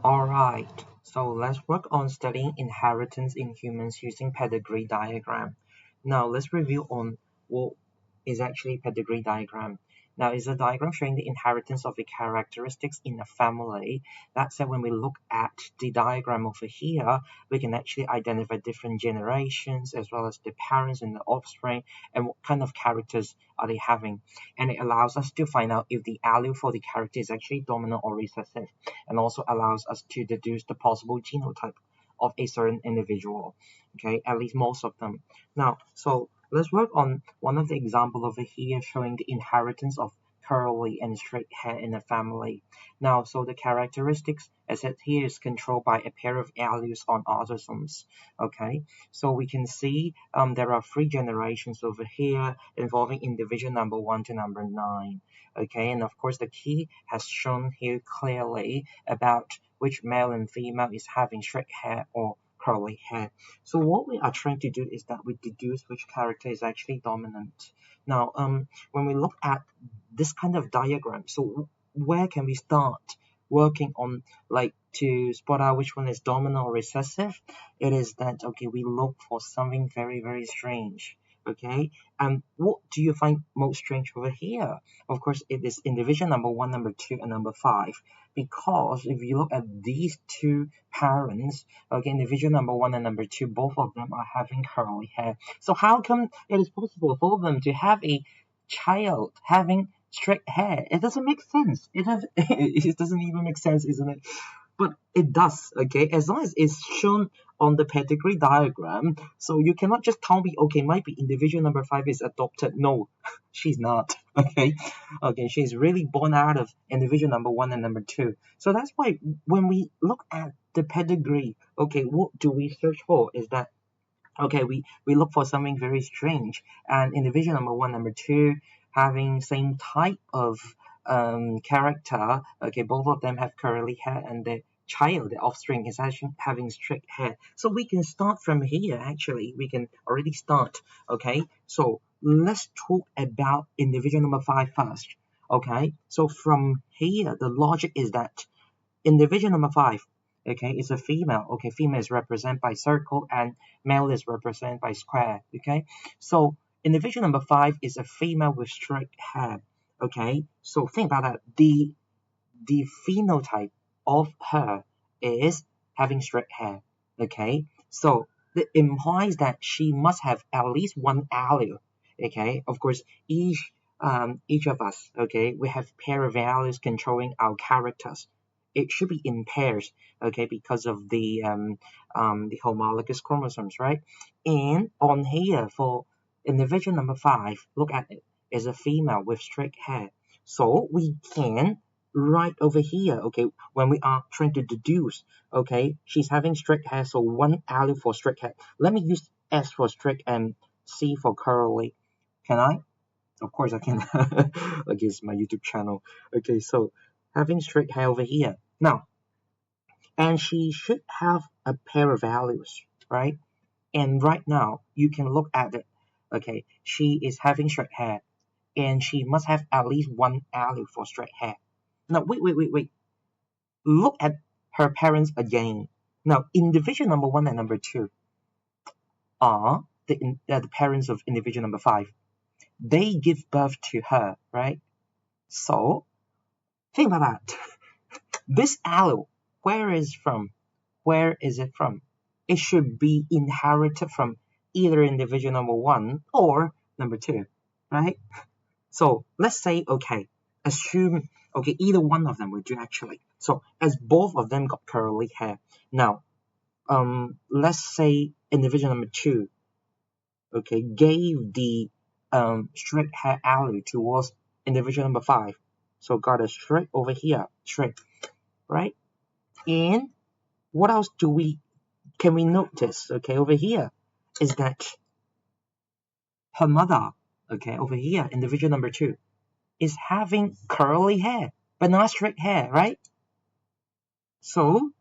Alright, so let's work on studying inheritance in humans using pedigree diagram. Now let's review on what is actually pedigree diagram. Now it's a diagram showing the inheritance of the characteristics in a family. That said, when we look at the diagram over here, we can actually identify different generations as well as the parents and the offspring and what kind of characters are they having. And it allows us to find out if the allele for the character is actually dominant or recessive, and also allows us to deduce the possible genotype of a certain individual. Okay, at least most of them. Now, so let's work on one of the example over here showing the inheritance of curly and straight hair in a family. Now, so the characteristics as said here is controlled by a pair of alleles on autosomes. Okay, so we can see there are three generations over here involving individual number 1 to number 9. Okay, and of course the key has shown here clearly about which male and female is having straight hair or curly hair. So what we are trying to do is that we deduce which character is actually dominant. Now, when we look at this kind of diagram, so where can we start working on, like, to spot out which one is dominant or recessive? It is that, okay, we look for something very, very strange. Okay, and what do you find most strange over here? Of course, it is individual number 1, number 2, and number 5. Because if you look at these two parents, okay, individual number 1 and number 2, both of them are having curly hair. So how come it is possible for them to have a child having straight hair? It doesn't make sense. It doesn't even make sense, isn't it? But it does, okay, as long as it's shown on the pedigree diagram. So you cannot just tell me, okay, might be individual number 5 is adopted. No, she's not. Okay, she's really born out of individual number 1 and number 2. So that's why when we look at the pedigree, okay, what do we search for? Is that, okay, we look for something very strange, and individual number 1, number 2 having same type of character. Okay, both of them have curly hair, and the child, the offspring, is actually having straight hair. So we can start from here. Actually, we can already start. Okay, so let's talk about individual number 5 first. Okay, so from here, the logic is that individual number 5, okay, is a female. Okay, female is represented by circle and male is represented by square. Okay, so individual number 5 is a female with straight hair. Okay, so think about that. The phenotype of her is having straight hair. Okay, so that implies that she must have at least one allele. Okay, of course, each of us, okay, we have pair of alleles controlling our characters. It should be in pairs, okay, because of the homologous chromosomes, right? And on here for individual number 5, look at it, is a female with straight hair. So we can write over here, okay, when we are trying to deduce, okay, she's having straight hair, so one allele for straight hair. Let me use S for straight and C for curly. Can I? Of course I can. Like it's my YouTube channel. Okay, so having straight hair over here. Now, and she should have a pair of values, right? And right now, you can look at it. Okay, she is having straight hair, and she must have at least one allele for straight hair. Now, wait. Look at her parents again. Now, individual number 1 and number 2 are the parents of individual number 5. They give birth to her, right? So, think about that. This allele, where is from? Where is it from? It should be inherited from either individual number 1 or number 2, right? So let's say, okay, assume, okay, either one of them will do actually. So as both of them got curly hair. Now, let's say individual number 2, okay, gave the straight hair allele towards individual number 5. So got a straight over here, straight, right? And what else can we notice, okay, over here is that her mother, okay, over here, individual number 2, is having curly hair, but not straight hair, right? So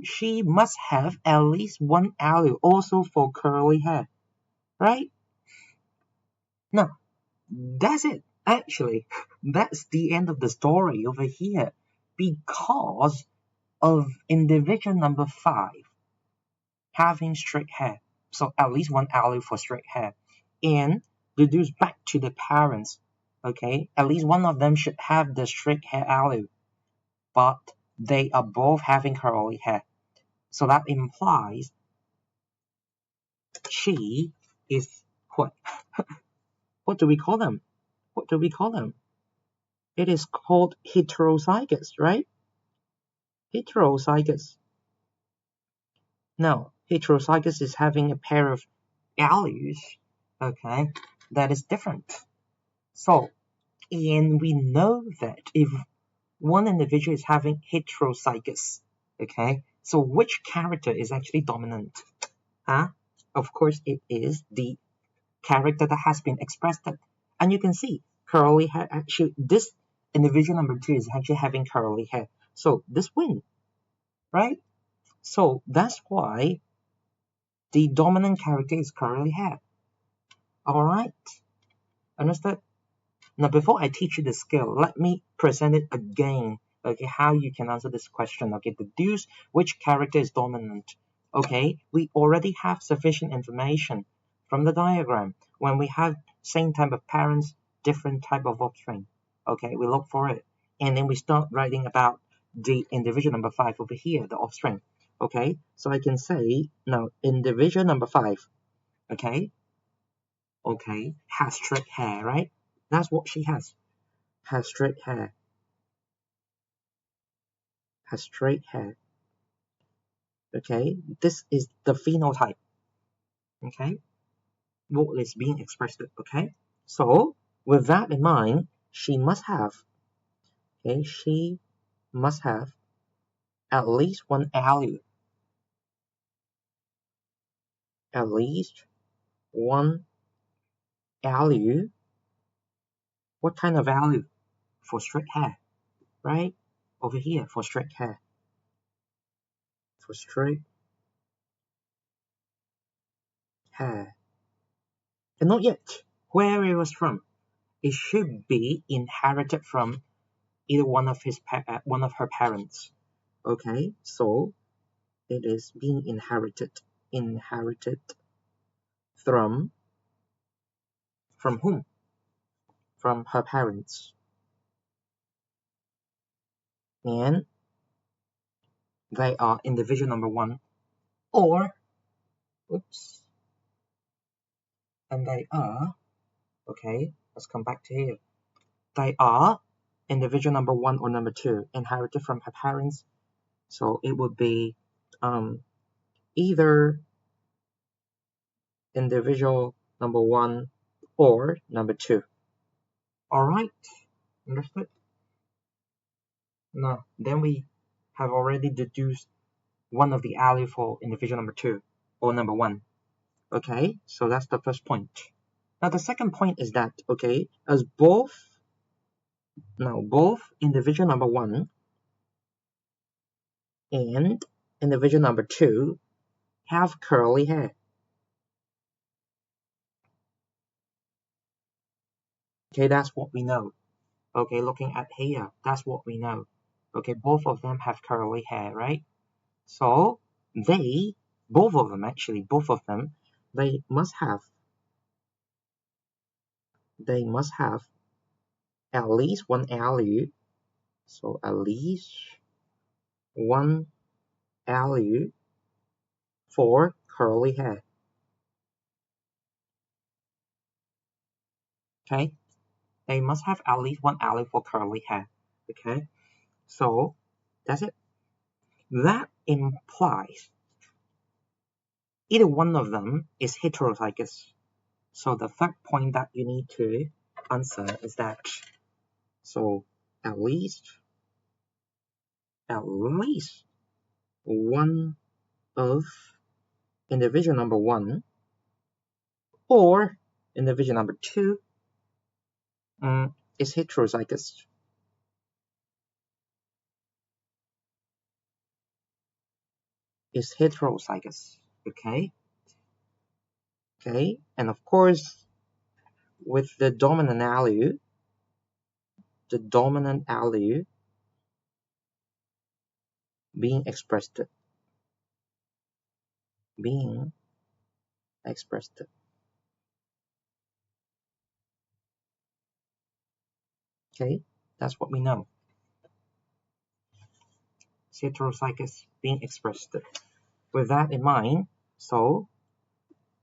she must have at least one allele also for curly hair, right? Now, that's it. Actually, that's the end of the story over here, because of individual number 5 having straight hair, so at least one allele for straight hair, and deduce back to the parents, okay, at least one of them should have the straight hair allele, but they are both having curly hair. So that implies she is what? What do we call them? What do we call them? It is called heterozygous, right? Heterozygous. Now, heterozygous is having a pair of alleles, okay, that is different. So, and we know that if one individual is having heterozygous, okay, so which character is actually dominant? Huh? Of course, it is the character that has been expressed. And you can see curly hair, actually, this individual number 2 is actually having curly hair. So this win, right? So that's why the dominant character is curly hair. All right, understood? Now, before I teach you the skill, let me present it again. Okay, how you can answer this question. Okay, deduce which character is dominant. Okay, we already have sufficient information from the diagram. When we have same type of parents, different type of offspring. Okay, we look for it. And then we start writing about the individual number 5 over here, the offspring. Okay, so I can say, now, individual number 5, okay, has straight hair, right? That's what she has straight hair. Has straight hair. Okay, this is the phenotype. Okay, what is being expressed. Okay, so with that in mind, she must have. Okay, she must have at least one allele. At least one allele. What kind of allele? For straight hair, right? Over here for straight hair. For straight hair. And not yet where it was from. It should be inherited from either one of her parents. Okay, so it is being inherited from whom? From her parents. And they are individual number 1, or oops, and they are, okay, let's come back to here. They are individual number 1 or number 2 inherited from her parents. So it would be either individual number 1 or number 2. All right, understood? Now, then we have already deduced one of the allele for individual number 2 or number 1. Okay, so that's the first point. Now the second point is that, okay, as both individual number 1 and individual number 2 have curly hair. Okay, that's what we know. Okay, looking at here, that's what we know. Okay, both of them have curly hair, right? So both of them, they must have at least one allele. So at least one allele for curly hair. Okay, they must have at least one allele for curly hair. Okay, so that's it. That implies either one of them is heterozygous. So the third point that you need to answer is that, so at least one of individual number 1 or individual number 2 is heterozygous. Is heterozygous. Okay, and of course with the dominant allele, being expressed. Being expressed. Okay, that's what we know. Heterozygous being expressed. With that in mind, so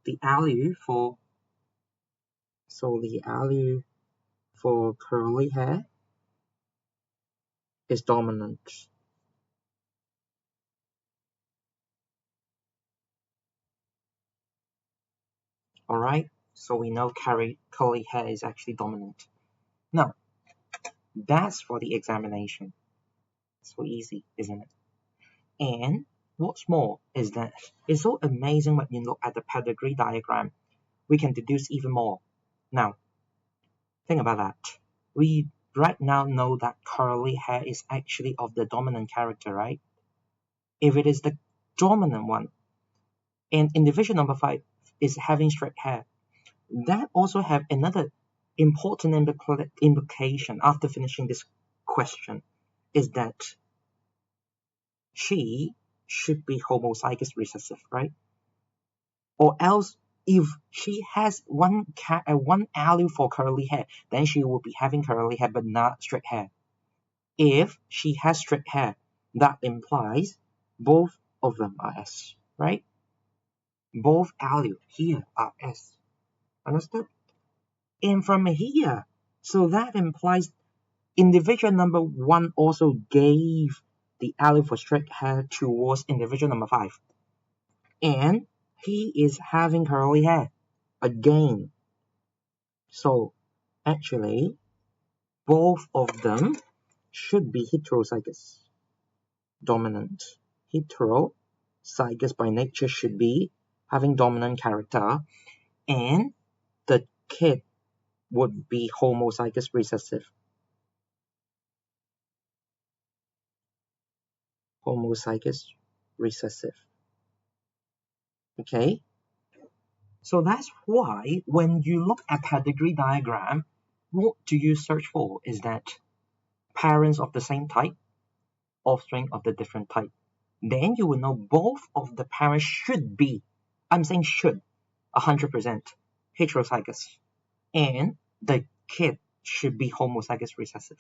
the allele for curly hair is dominant. Alright, so we know curly hair is actually dominant. Now, that's for the examination. So easy, isn't it? And what's more is that it's so amazing when you look at the pedigree diagram, we can deduce even more. Now, think about that. We right now know that curly hair is actually of the dominant character, right? If it is the dominant one, and individual number 5 is having straight hair, that also have another important implication after finishing this question, is that she should be homozygous recessive, right? Or else, if she has one allele for curly hair, then she will be having curly hair but not straight hair. If she has straight hair, that implies both of them are S, right? Both alleles here are S. Understood? And from here, so that implies individual number 1 also gave the allele for straight hair towards individual number 5. And he is having curly hair again. So actually, both of them should be heterozygous. Dominant. Heterozygous by nature should be having dominant character, and the kid would be homozygous recessive. Homozygous recessive. Okay? So that's why when you look at pedigree diagram, what do you search for? Is that parents of the same type, offspring of the different type. Then you will know both of the parents should be, I'm saying should, 100% heterozygous. And the kid should be homozygous recessive.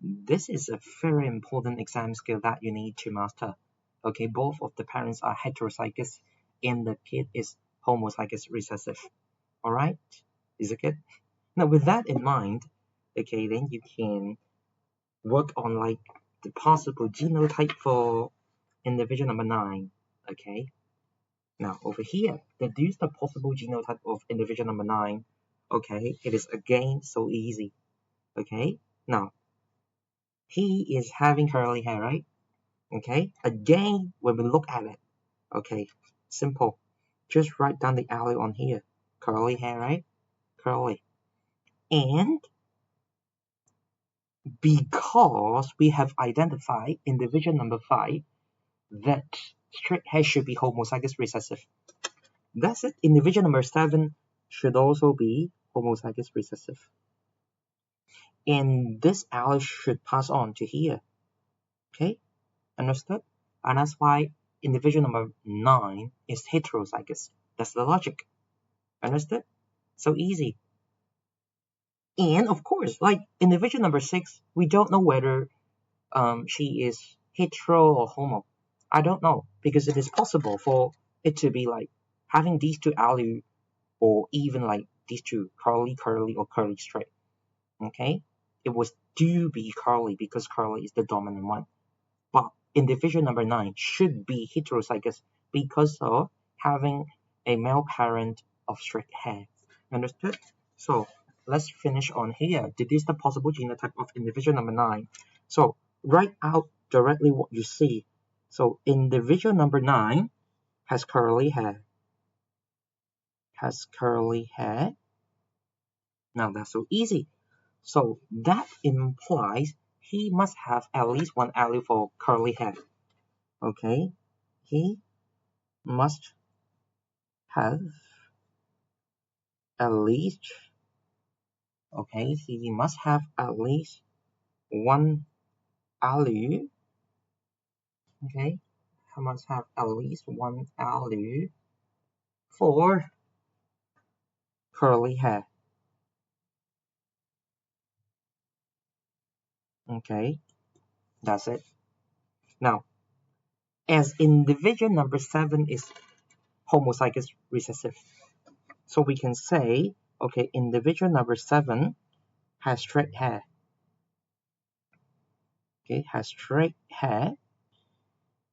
This is a very important exam skill that you need to master. Okay, both of the parents are heterozygous and the kid is homozygous recessive. Alright? Is it good? Now with that in mind, okay, then you can work on like the possible genotype for individual number 9. Okay. Now over here, deduce the possible genotype of individual number 9. Okay, it is again so easy. Okay, now he is having curly hair, right? Okay, again when we look at it, okay, simple. Just write down the allele on here. Curly hair, right? Curly. And because we have identified individual number 5 that straight hair should be homozygous recessive. That's it. Individual number 7 should also be homozygous recessive. And this allele should pass on to here. Okay? Understood? And that's why individual number 9 is heterozygous. That's the logic. Understood? So easy. And of course, like individual number 6, we don't know whether she is hetero or homo. I don't know, because it is possible for it to be like having these two alleles, or even like these two, curly or curly straight. Okay, it was do be curly because curly is the dominant one, but individual number 9 should be heterozygous because of having a male parent of straight hair. Understood? So let's finish on here. This is the possible genotype of individual number 9. So write out directly what you see. So individual number 9 has curly hair. Has curly hair. Now that's so easy. So that implies he must have at least one allele for curly hair. Okay, he must have at least, okay, he must have at least one allele Okay, I must have at least one allele for curly hair. Okay, that's it. Now, as individual number 7 is homozygous recessive, so we can say, okay, individual number 7 has straight hair. Okay, has straight hair.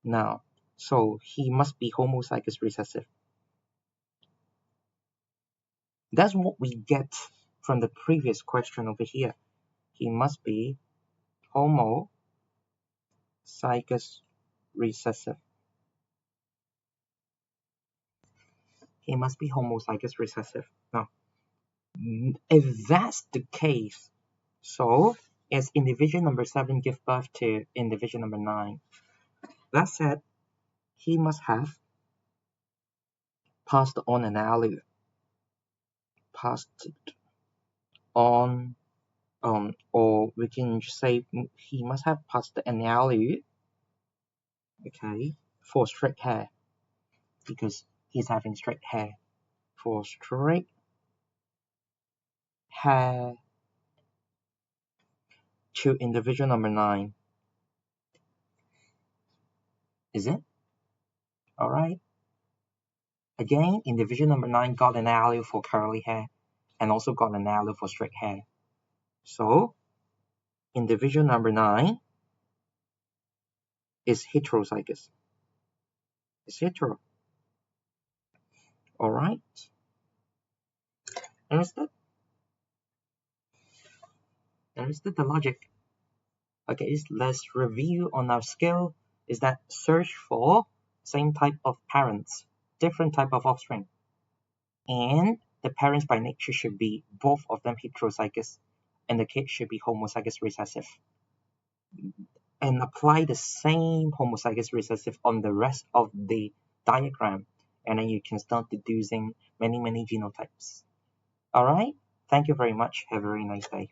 Now, so he must be homozygous recessive. That's what we get from the previous question over here. He must be homozygous recessive. He must be homozygous recessive. Now, if that's the case, so as individual number 7 give birth to individual number 9, that said, he must have passed on an allele. Passed on, or we can say he must have passed an allele, okay, for straight hair, because he's having straight hair. For straight hair to individual number 9. Is it? Alright. Again, individual number 9 got an allele for curly hair and also got an allele for straight hair. So, individual number 9 is heterozygous. It's hetero. Alright. Understood? Understood the logic? Okay, let's review on our skill. Is that search for same type of parents, different type of offspring. And the parents by nature should be both of them heterozygous, and the kid should be homozygous recessive. And apply the same homozygous recessive on the rest of the diagram, and then you can start deducing many genotypes. Alright, thank you very much. Have a very nice day.